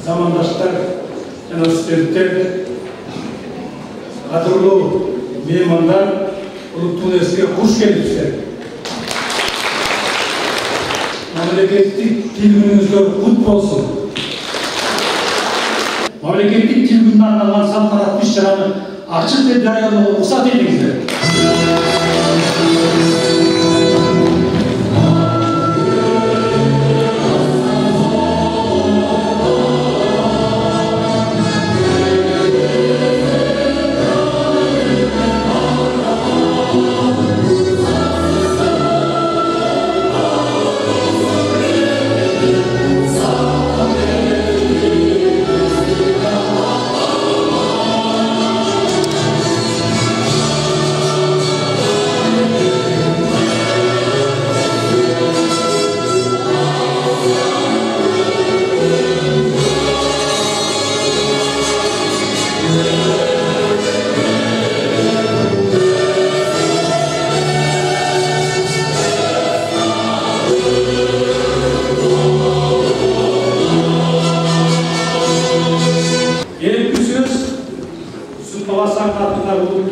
замандаштар жана студенттер, кадырлуу меймандар, улуттук университетке куш келипсиздер. Мамлекеттик тил күнүңүздөр кут болсун. Мамлекеттик тил күнүнө арналган салтанаттуу иш-чараны ачык деп жарыялууга уруксат этиңиздер.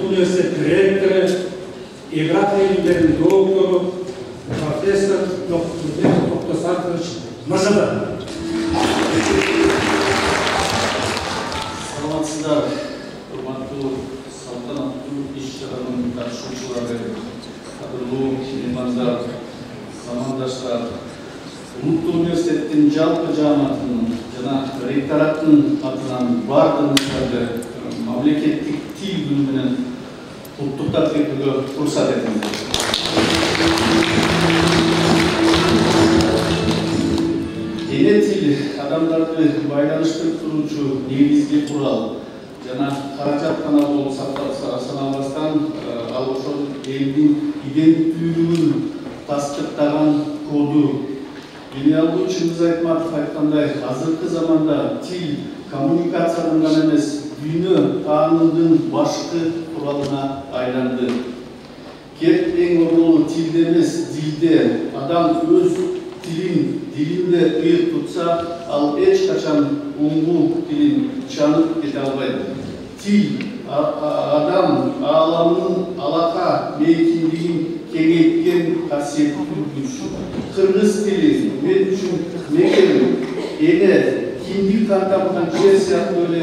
Университет ректоры, география илимдеринин доктору, профессор Токтосарович Мырзадан. Саламатсыздар, урматтуу салтанаттуу иш-чаранын катышуучулары, кадырлуу меймандар, замандаштар, Улуттук университеттин жалпы жааматынын жана ректораттын атынан бардыгыңыздарды мамлекеттик тил күнү менен куттуктап кетүүгө уруксат этиңиздер. Эне тил адамдарды байланыштырып туруучу негизги курал жана каражат гана болуп саналбастан ал ошол элдин иденттүүлүгүн тастыктаган коду. Генералдуу Чыңгыз Айтматов айткандай, азыркы заманда тил коммуникациянын гана эмес, дүйнө таанымдын башкы куралына айланды. Кеп эң оролу тилде эмес, дилде. Адам өз дилинде ыйык тутса, ал эч качан уңгу тилин чанып кете албайт. Тил адам ааламынын алака мейкиндигин кеңейткен касиеттүү күч. Кыргыз тили мен үчүн мекеним, эне киндик кантамган жер сыяктуу эле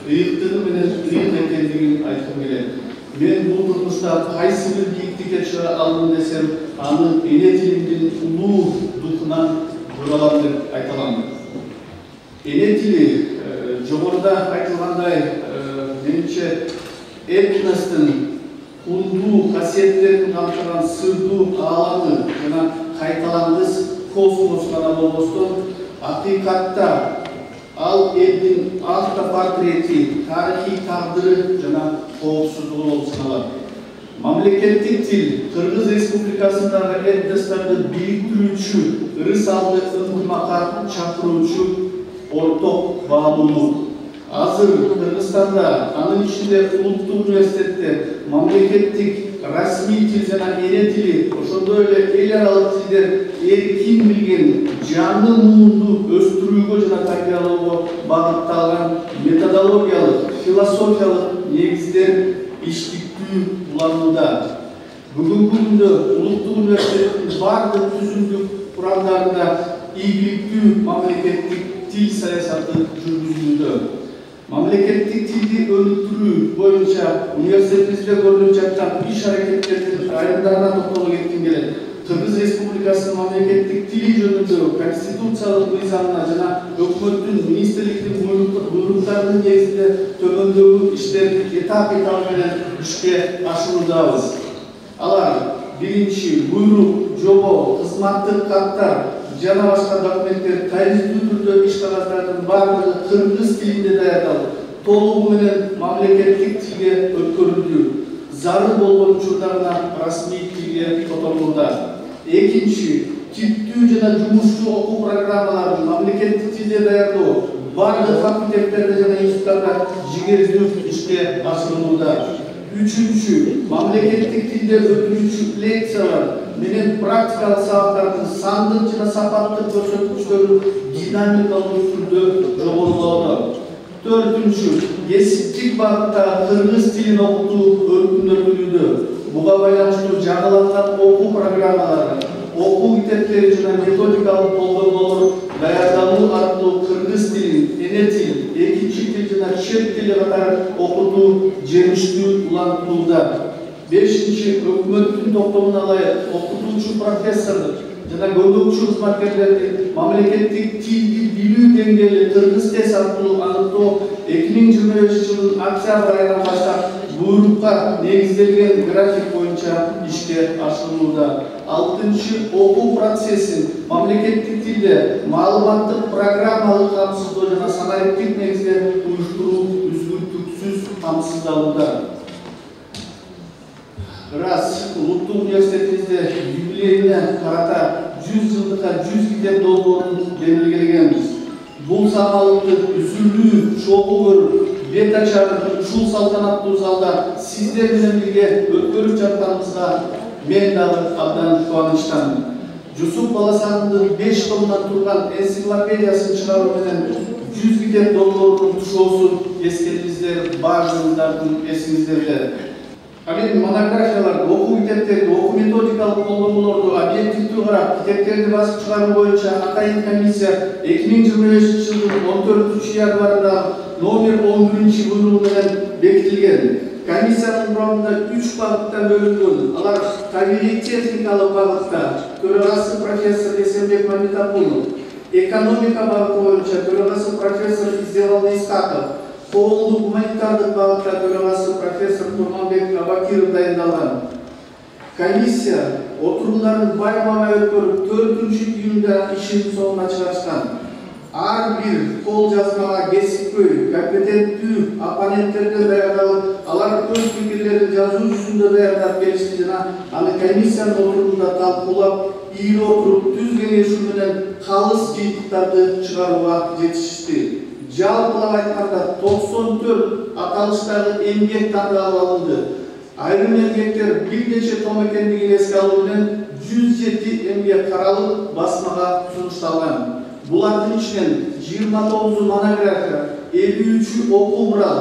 ыйыктыгы менен ыйык экендигин айткым келет. Мен бул турмушта кайсы бир бийиктикке чыга алдым десем, аны эне тилимдин улуу духунан буралам деп айта алам. Эне тили жогоруда айтылгандай, менимче этностун улуу касиеттерин камтыган сырдуу ааламы жана кайталангыс космос гана болбостон, акыйкатта ал элдин автопортрети, тарыхый тагдыры жана коопсуздугу болуп саналат. Мамлекеттик тил Кыргыз Республикасындагы этносторду бириктирүүчү, ырыс-алды ынтымакка чакыруучу орток баалуулук. Азыр Кыргызстанда, анын ичинде Улуттук университетте мамлекеттик расмий тил жана эне тили, ошондой эле эл аралык тилдер эркин билген, жанды муунду өстүрүүгө жана тарбиялоого багытталган методологиялык, философиялык негиздер иштиктүү уланууда. Бүгүнкү күндө Улуттук университеттин бардык түзүмдүк курамдарында ийгиликтүү мамлекеттик тил саясаты жүргүзүлүүдө. Мамлекеттик тилди өнүктүрүү боюнча университетибизде көрүлүп жаткан иш-аракеттердин айрымдарына токтолуп кетким келет. Кыргыз Республикасынын мамлекеттик тили жөнүндө конституциялык мыйзамына жана өкмөттүн министрликтин буйруктарынын негизинде төмөндөгү иштерди этап менен ишке ашыруудабыз. Алар: биринчи, буйрук, жобо, кызматтык каттар жана башка документтер кайрылуу түрдө иш кагаздардын баардыгы кыргыз тилинде даярдалып, толугу менен мамлекеттик тилге өткөрүлдү. Зарыл болгон учурдарына расмий тилге которулууда. Экинчи, типтүү жана жумушчу окуу программаларын мамлекеттик тилде даярдоо бардык факультеттерде жана институттарда жигердүү ишке ашырылууда. Üçüncü, mamleketlik tilde ötürücü leksiyalar menen praktikal saatların sandык жана сапаттык көрсөткүчтөрү динамикалык түрдө жоготулууда. Dördüncü, kesipçik багытта кыргыз тилин окутуу өркүндөтүлүүдө. Буга байланыштуу жаңыланган окуу программалары, окуу китептери жана методикалык колдонмолор даярдалуу аркылуу кыргыз тилин, эне тил, экинчи тил жана чет тили катары окутуу жемиштүү улантууда. Бешинчи, өкмөттүн токтомуна ылайык окутуучу профессордук жана көмөкчү кызматкерлерди мамлекеттик тилди билүү деңгээли кыргыз тест аркылуу аныктоо 2025-жылдын октябрь айынан баштап буйрукка негизделген график боюнча ишке ашырылууда. Алтынчы, окуу процессин мамлекеттик тилде маалыматтык программалык камсыздоо жана санариптик негизде уюштуруу үзгүлтүксүз камсыздалууда. Раз улуттук университетибизде юбилейине карата 100 жылдыкка 100 китеп долбоорун белгилегенбиз. Бул самалыкты үзүлүү, чогуу көрүп, бет ачар ушул салтанаттуу залда сиздер менен бирге өткөрүп жатканыбызга мен дагы абдан кубанычтамын. Жусуп Баласагындын 5 томдон турган энциклопедиясын чыгаруу менен 100 китеп долбоорунун тушоосун эскердиңиздер, баардыгыңыздардын эсиңиздерде. Ален монографияларды, окуу китептерди, окуу методикалык колдонмолорду объективдүү карап, китептерди басып чыгаруу боюнча атайын комиссия 2025-жылдын 14 январында номер 11 буйругу менен бекитилген. Комиссиянын курамында 3 багытта бөлүнгөн. Алар табигый техникалык багытта төрагасы профессор Эсенбек Мамитапулов, экономика багыты боюнча төрагасы профессор Издевалды Исхаков, коомдук гуманитардык багытта төрагасы профессор Турманбек Абакиров дайындалган. Комиссия отурумдарын байма-бай өткөрүп 4-июнда ишин соңуна чыгарышкан. Ар бир кол жазмага кесипкөй, компетенттүү оппоненттерден даярдалып, алар өз пикирлерин жазуу жүзүндө даярдап беришти жана аны комиссиянын отурумунда талкуулап, ийри отуруп, түз кеңешүү менен калыс жыйынтыктарды чыгарууга жетишти. Жалпылап айтканда 94 аталыштагы эмгек тандалып алынды. Айрым эмгектер бир нече том экендигин эске алуу менен 107 эмгек каралып, басмага сунушталган. Булардын ичинен 29 монография, 53 окуу курал,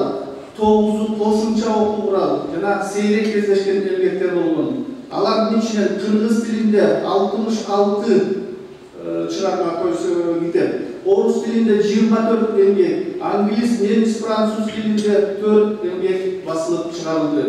9 кошумча окуу курал жана сейрек кездешкен эмгектер болгон. Алардын ичинен кыргыз тилинде 66 чыгарма китеп, орус тилинде 24 эмгек, англис, немис, француз тилинде 4 эмгек басылып чыгарылды.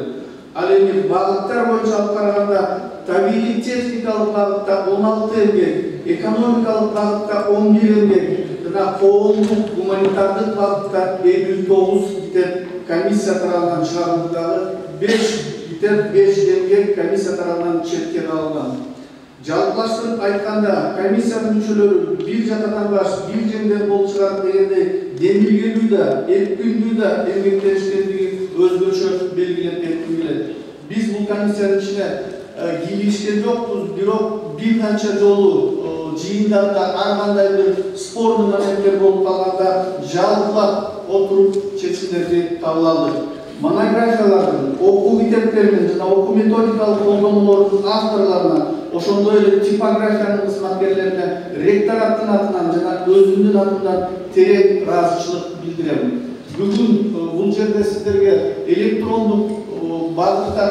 Ал эми багыттар боюнча алып караганда табигый техникалык багытта 16 эмгек, экономикалык багытта 11 эмгек жана коомдук гуманитардык багытта 59 китеп комиссия тарабынан чыгарылды. Дагы 5 китеп, 5 эмгек комиссия тарабынан четке калган. Жалпылаштырып айтканда, комиссиянын мүчөлөрү бир жактан баш, бир жерден кол чыгарып дегендей демилгелүү да, эркиндүү да эмгектенишкендиги өзгөчө белгилеп кетким келет. Биз бул комиссиянын ичине киришкен жокпуз, бирок бир канча жолу жыйындарда ар кандай бир спорный моменттер болуп калганда жалпылап отуруп чечимдерди кабыл алдык. Монографиялардын, окуу китептеринин жана окуу методикалык колдонмолордун авторлоруна, ошондой эле типографиянын кызматкерлерине ректораттын атынан жана өзүмдүн атымдан терең ыраазычылык билдирем. Бүгүн бул жерде сиздерге электрондук багытта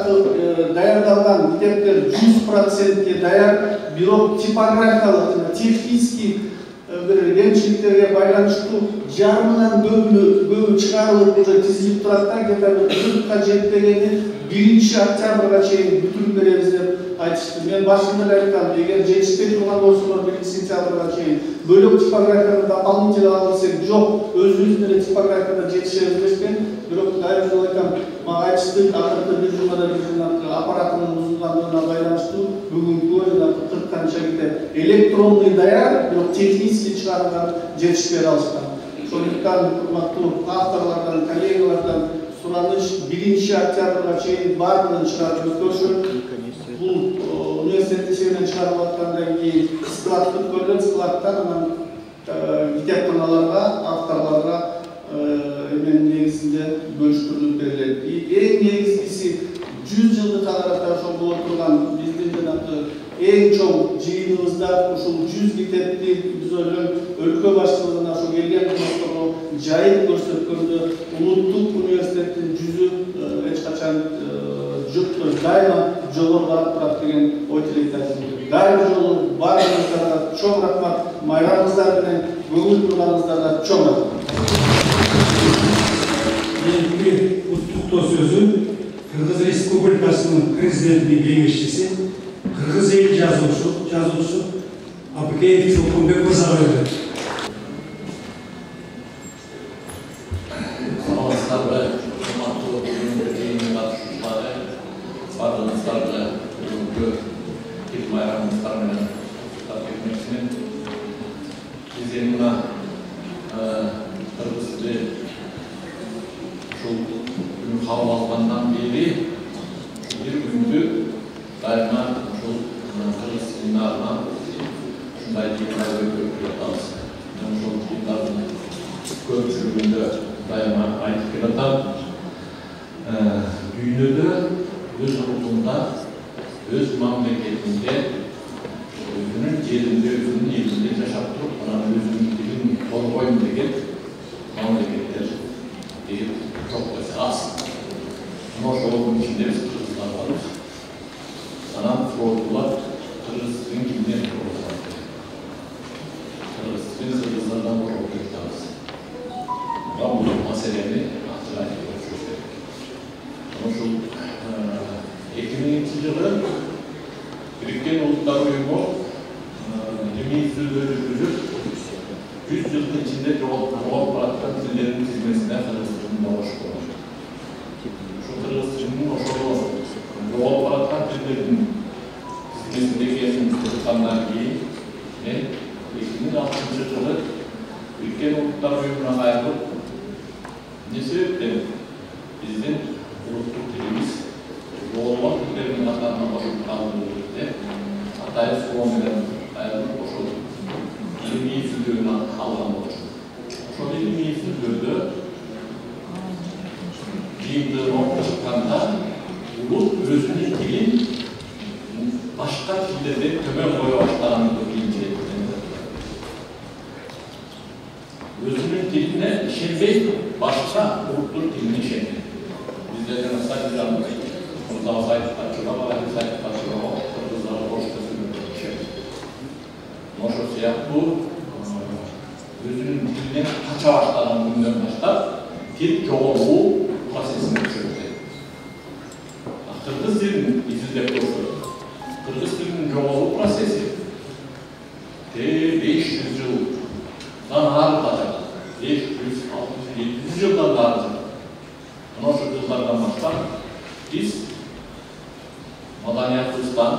даярдалган китептер 100% даяр, бирок типографиялык жана технический бир кемчиликтерге байланыштуу жарымынан көбү чыгарылып уже тизилип турат да, где-то 40ка жетпегени 1-октябрга чейин бүтүрүп беребиз деп айтышты. Мен башында эле айткам, эгер жетишпей турган болсолор 1-сентябрга чейин бөлөк типографияны дополнительно алып келсек, жок, өзүбүздүн эле типографияда жетишебиз дешкен. Бирок дайыр жол айткам, мага айтышты, акыркы бир жылда аппаратынын узунгандыгына байланыштуу бүгүнкү жана 40 канча китеп электронный даяр, бирок технический чыгарылган жетишпей калышкан. Ошондуктан урматтуу авторлордон, коллегалардан сураныч 1-октябрга чейин баардыгын чыгарып өткөрүшүп, бул университет ишигинен чыгарылып аткандан кийин складтын көргөн складтан анан китепканаларга, авторлорго негизинде бөлүштүрүлүп берилет. Эң негизгиси 100 жылдык карата ошол болуп турган биздин жанагы эң чоң жыйыныбызда ушул 100 китепти биз ойлойм өлкө башчылыгына ошо келген конокторго жайып көрсөткөндө улуттук университеттин жүзү эч качан жұртты дайыма жолы барып тұрады деген ой тілекті айтып дайым жолы барыңыздарга чоң рахмат, майрамыңыздар менен көңүл бурганыңыздарга чоң рахмат. Меники уттуктоо сөзү Кыргыз Республикасынын президентинин кеңешчиси, Кыргыз эл жазуучу Абыкеев Чолкунбек мырзага берилет. Барлығыңыздарды бүгінгі ел майрамыңыздармен құттықтап кетмекшімін. Бізден мына Кыргыз тілі ушул күн кабыл алгандан бери бир күндү дайыма ушул кыргыз тилине арнап ушундай жыйындар өткөрүп жатабыз. Ошол жыйындардын көпчүлүгүндө дайыма айтып келатам. Дүйнөдө өз ұлтында, өз мамлекетінде, өзінің жерінде, өзінің елінде жашап тұрып, өзінің тілін қорғаймын деген мамлекеттер деп жоқ болса аз. Ошолдун ичинде биз кыргыздар барбыз. Анан флотулар кыргыздын кимден коргоп кыргыздын кыргыздардан коргоп жатабыз. Бул маселени ачык айтып өтүш керек. Ошол 2000 жылы Біріккен Ұлттар Ұйымы ilmi izlöörü жүрүп 100 жылдын ичинде жоголуп бараткан тилдердин тизмесине кыргыз тилин кошкон. Ушу кыргыз тилинин ошол жоголуп бараткан тилдердин тизмесинде экенин чыккандан кийин мен 2006 жылы Біріккен Ұлттар Ұйымына кайрылып эмне себептен биздин улуттук тилибиз жоголгон тилдердин катарына кошуп калды деп атайын суон менен кайрылып ошол илимий изилдөөнү алган болчу. Ошол илимий изилдөөдө жыйынтыгын чыкканда улут өзүнүн тилин башка тилдерден төмөн кое баштаганды кийинчерээк. Өзүнүн тилине ишенбей башка улуттун тилине ишенген. Бизде жана статистиканы мурдагы сайтка чыгабы сайтка чыгабы кыргыздар орусча сүйлөп ишенет. Ошол сыяктуу өзүнүн тилинен кача баштаган күндөн баштап тил жоголуу процессине өтүп. Кыргыз тилин изилдеп көрсөк, кыргыз тилинин жоголуу процесси 500 жылдан ары калган. 500, 600, 700 жылдан ары. Ошол жылдардан баштап биз маданиятыбыздан,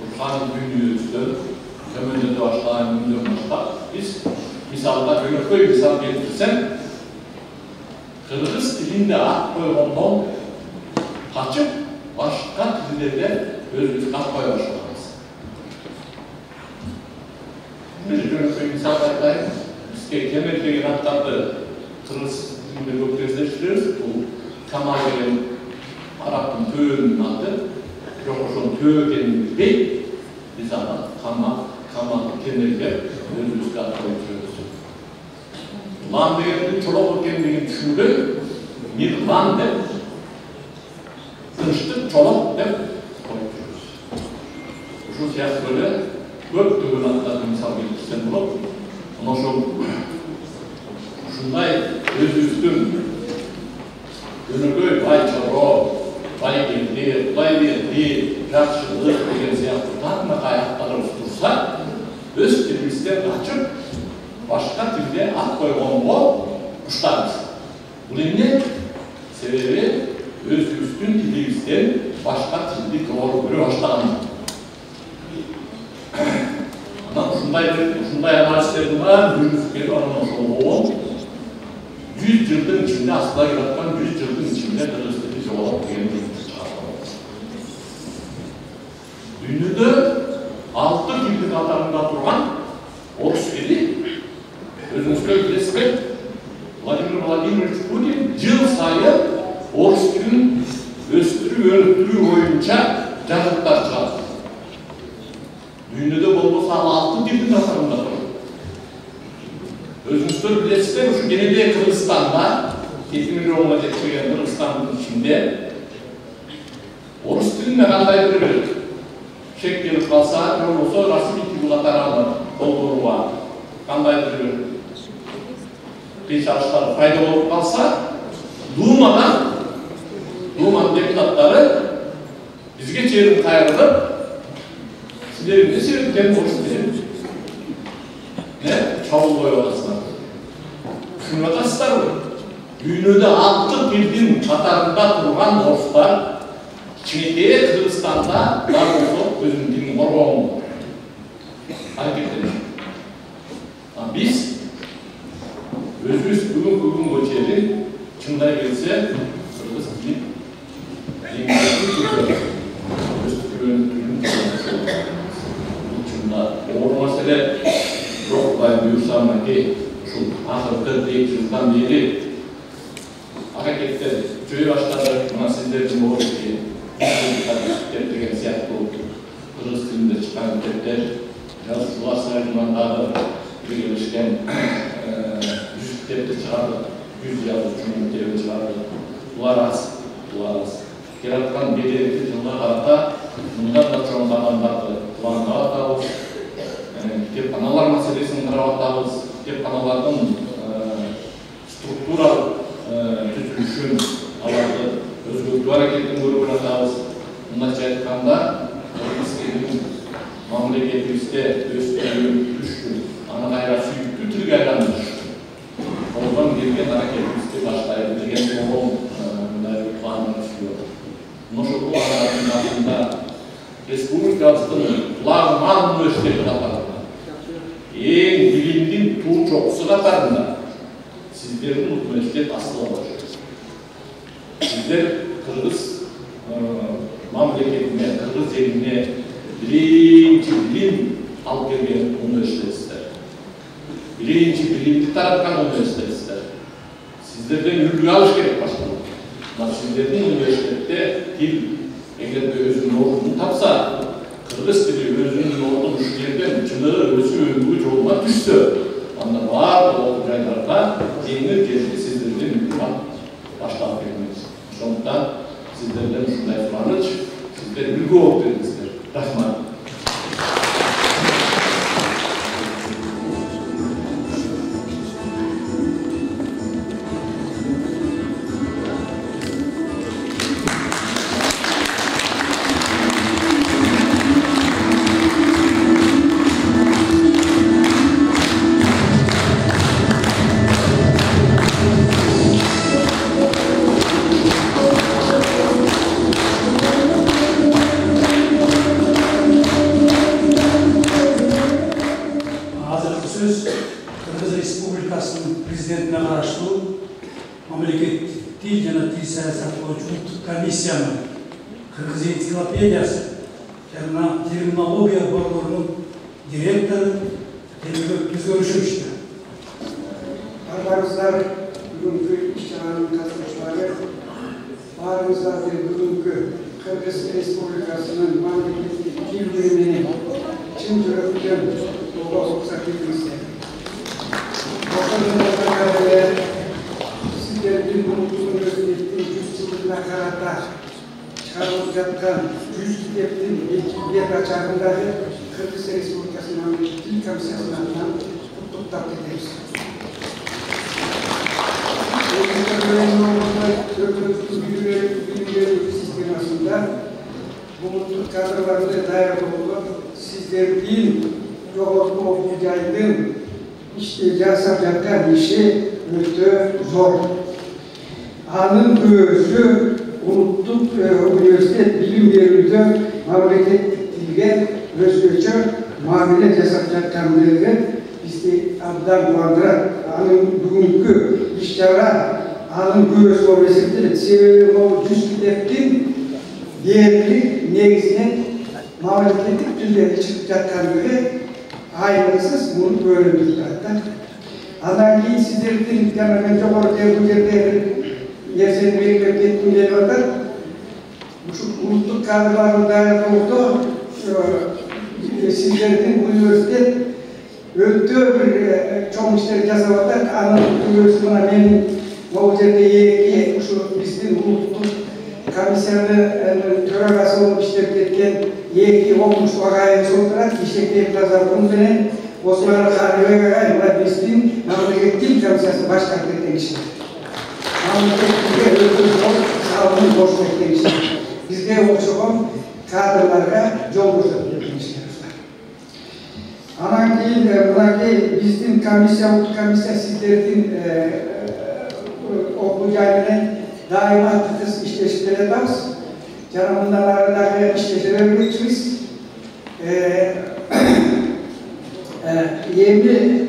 руханий дүйнөбүздөн төмөндөтө баштаган күндөн баштап биз мисалга өнөкөй мисал келтирсем, кыргыз тилинде ат койгондон качып башка тилдерде өзүбүз ат кое баштаганбыз. Өнөкөй мисал айтайын, бизге кемел деген аттарды кыргыз тилинде көп кездештиребиз. Бул Камал деген арабтын төөнүн аты, бирок ошонун төө экенин билбей, биз аны Камал кемелдеп өзүбүзгө ат коюп жүрөбүз. Лан дегенди чолок экендигин түшүнбөй, Мирлан деп, тынчтык чолок деп коюп жүрөбүз. Ушул сыяктуу эле көптөгөн аттарды мисал келтирсем болот. Ошол ушундай өзүбүздүн өнөкөй байчаро, байгелди, кудайберди, жакшылык деген сыяктуу таңмакай аттарыбыз турса, өз тилибизден качып, башка тилде ат койгонго куштарбыз. Бул эмне? Себеби өзүбүздүн тилибизден башка тилди жогору көрө баштаган. Анан ушундай анализтердин баарын жүргүзүп келип, анан ошол 100 жылдын ичинде асыла келаткан 100 жылдын ичинде кыргыз тили жоголот деген чыгарган. Дүйнөдө 6 тилдин катарында турган орус тили, өзүңүздөр билесиздер, Владимир Владимирович Путин жыл сайын орус тилин өстүрүү өнүктүрүү боюнча жаңылыктар чыгат. Дүйнөдө болбосо ал 6 тилдин катарында турат. Өзүңүздөр билесиздер, ушу кенеде Кыргызстанда 2 миллионго жетпеген Кыргызстандын ичинде орус тилине кандайдыр бир шек келип калса, же болбосо расмий тил катары колдонууга кандайдыр бир кыйшалыштар пайда болуп калса, Думанын депутаттары бизге чейин кайрылып, силер эмне себептен орус тилин чабуул коюп атасыздар? Түшүнүп атасыздарбы? Дүйнөдө 6 тилдин катарында турган орустар кичинекей Кыргызстанда да болсо өзүнүн тилин коргоого аракеттенишет. Биз өзүбүз бүгүнкү күнгө чейин чындай келсе кыргыз тилин оор маселе жок, буюрса мынакей ушул акыркы 2 жылдан бери аракеттер жөө баштады. Мына сиздердин орусча деген сыяктуу кыргыз тилинде чыккан китептер, жазуучулар союзунан дагы биргелешкен 100 китепти чыгарды, 100 жазуучунун китебин чыгарды. Булар аз. Яраткан бедеректи жылга карата мындан да чоң адамдарды планга атабыз. Китепканалар маселесин карап атабыз. Китепканалардын структуралык түзүлүшүн, аларды өзгөртүү аракетин көрүп атабыз. Мындайча айтканда, кыргыз тилин мамлекетибизде өстүрүү, күчтүү, аны кайра сүйүктүү тилге айландырыш. Колдон келген аракетибизди баштайлы деген чоң мындай планыбыз бар. Ошол пландардын артында республикабыздын Лагман университети катарында, эң билимдин туу чокусу катарында сиздердин университет астылып атат. Сиздер кыргыз мамлекетине, кыргыз элине биринчи билим алып келген университетсиздер. Биринчи билимди тараткан университетсиздер. Сиздерден үлгү алыш керек башталып. Сиздердин университетте тил эгерде өзүнүн ордун тапса, кыргыз тили өзүнүн ордун ушул жерден чыныгы өсүп өнүгүү жолуна түшсө, анда баардык окуу жайларда жеңил сиздердин үлгү башталып келмек. Ошондуктан сиздерден ушундай сураныч, сиздер үлгү болуп бериңиздер. Рахмат. Президентine karıştığı Memleket Dil және Тіл саясаты бойынша ұлттық комиссияның Кыргыз энциклопедиясы және терминология бөлімінің директоры біз görüşmüştü. Arkadaşlar, bugünkü işçilerin katılışları, barımızda bugünkü Kırgız Respublikası'nın memleketi dil bölümünün çın yürekten doğa olsak etmişler. Sizlerin unuttuğun özgürlükten 100 yılına karata çıkarılıp жатқан 100 kitaptin bir açarındaki Kırgız Respublikası'nın dil komisyasından tutuklap ederiz. Bilimleri sistemasında bu mutluluk kadrolarında dair olup sizlerin yoğurtlu okuyaydın işte jasap жатқан işi öte zor. Anın göğüsü unutup üniversite bilim verildi, memleket tilge özgürce muamele jasap жатқандығы bizde abdan kuandırar. Anın bugünkü işçara anın göğüsü o meseledir. Sebebi o 100 kitaptin değerli negizine memleketik türleri çıkıp жатқандығы ayrılsız bunu bölündük hatta. Adan keyin sizlerden ben joğru bu yerde yerseni belirlep kettim deyip atar. Uluttuk kadroların dayanıklılığı sizlerin bu üniversite öldüğü bir çok işler yazamadan Anadolu Üniversitesi'ne benim bu yerde şu bizim uluttuk komisyonun töragası olup işlep ketken yeki okumuş vakayet soğuturak işekleri kazandım beni Osman Khanı'ya gayet bizim memleketlik komisyonu başkanlık kişi. Memleketliğe öldüğü sağlığını boşluk kişi. Bizde okşuğum kadrlarga yol göstermişler. Anan keyin bizim komissiya sizlerin okul yayını daima tıkız işleştir ederiz. Canımındalarla işleştirebiliriz. Yeni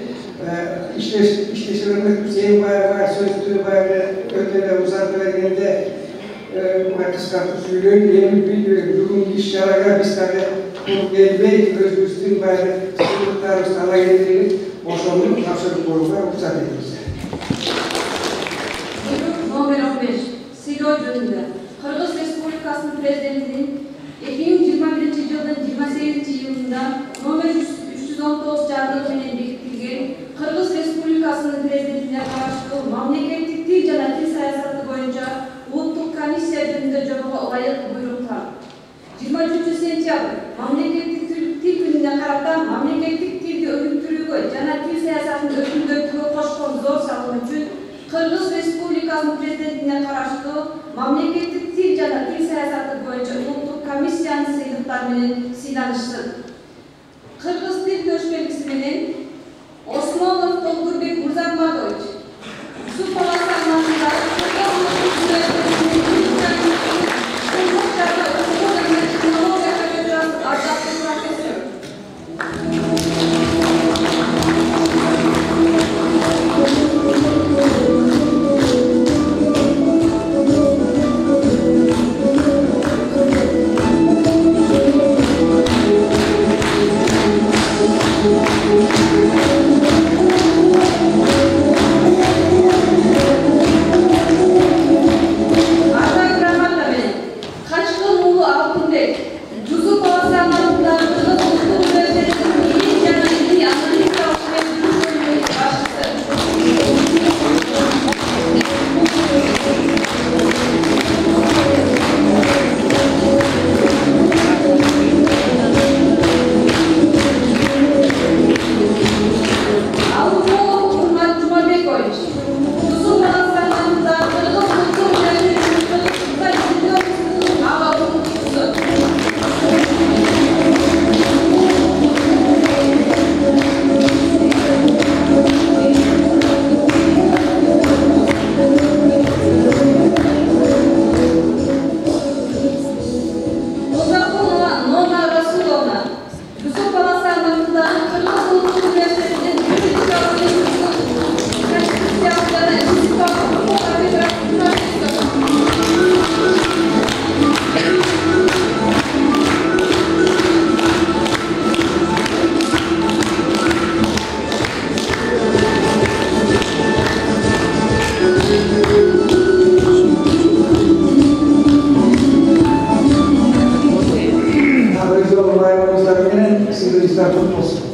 işleştirebilmek üzere bayağı sözlüğü bayağı ötede uzatı vergende kıskartı söylüyor. Yeni bir durum iş yaraga biz tabi bu gelmeyi özgürsün bayağı sıkıntılar ustala getirilip boşanlık kapsarı koruğa uzat ediliriz. Номер 15. Сыйлоо жөнүндө Кыргыз Республикасынын президентинин 2021-жылдын 28-июнунда номер 319 жарлыгы менен бекитилген Кыргыз Республикасынын президентине караштуу мамлекеттик тил жана тил саясаты боюнча улуттук комиссия жөнүндө жобого ылайык буйруктар. 23 сентябрь мамлекеттик тил күнүнө карата мамлекеттик тилди өнүктүрүүгө жана тил саясатынын өкүмдөлүккө кошкон зор салым үчүн Кыргыз Республикасынын президентине караштуу мамлекеттик тил жана тил саясаты боюнча улуттук комиссиянын сыйлыктары менен сыйланышсын. Кыргыз тил төшбелгиси менен Осмонов Толтурбек Мурзамбадович Су палаты аймагындагы ардактуу профессор.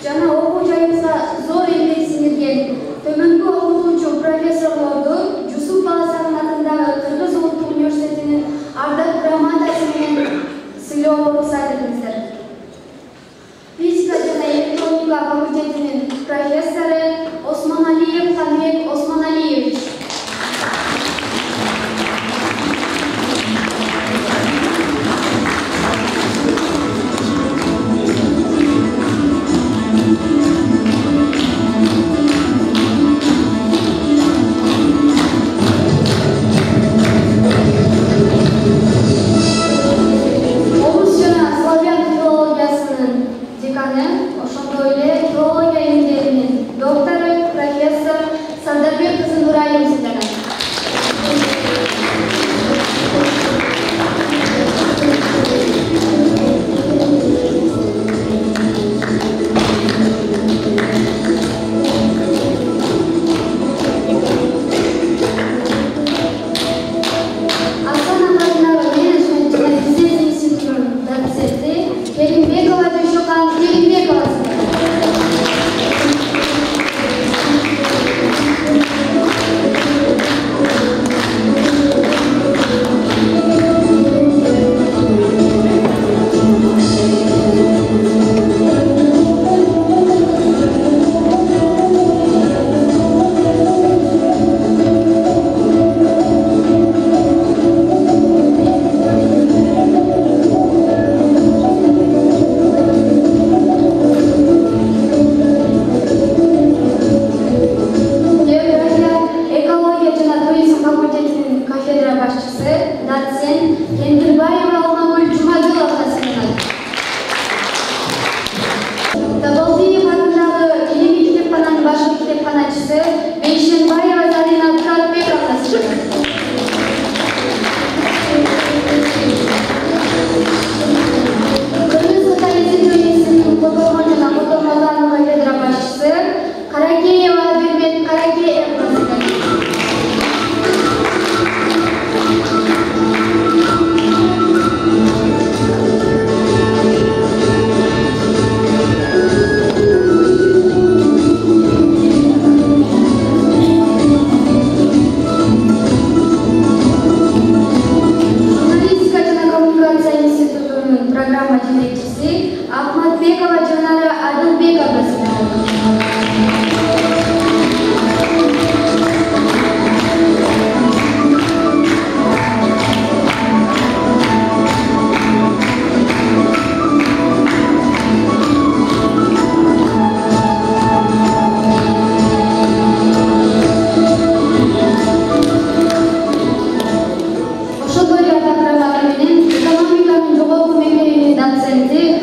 жана окуу жайыбызга зор эмгек сиңирген Төмөнкү окутуучу профессорлорду Жусуп Баласагын атындагы Кыргыз Улуттук университетинин ардак грамотасы менен сыйлоого уруксат этиңиздер. Физика жана электроника факультетинин профессору Осмоналиев Канбек Осмоналиевич.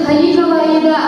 Халифова Аида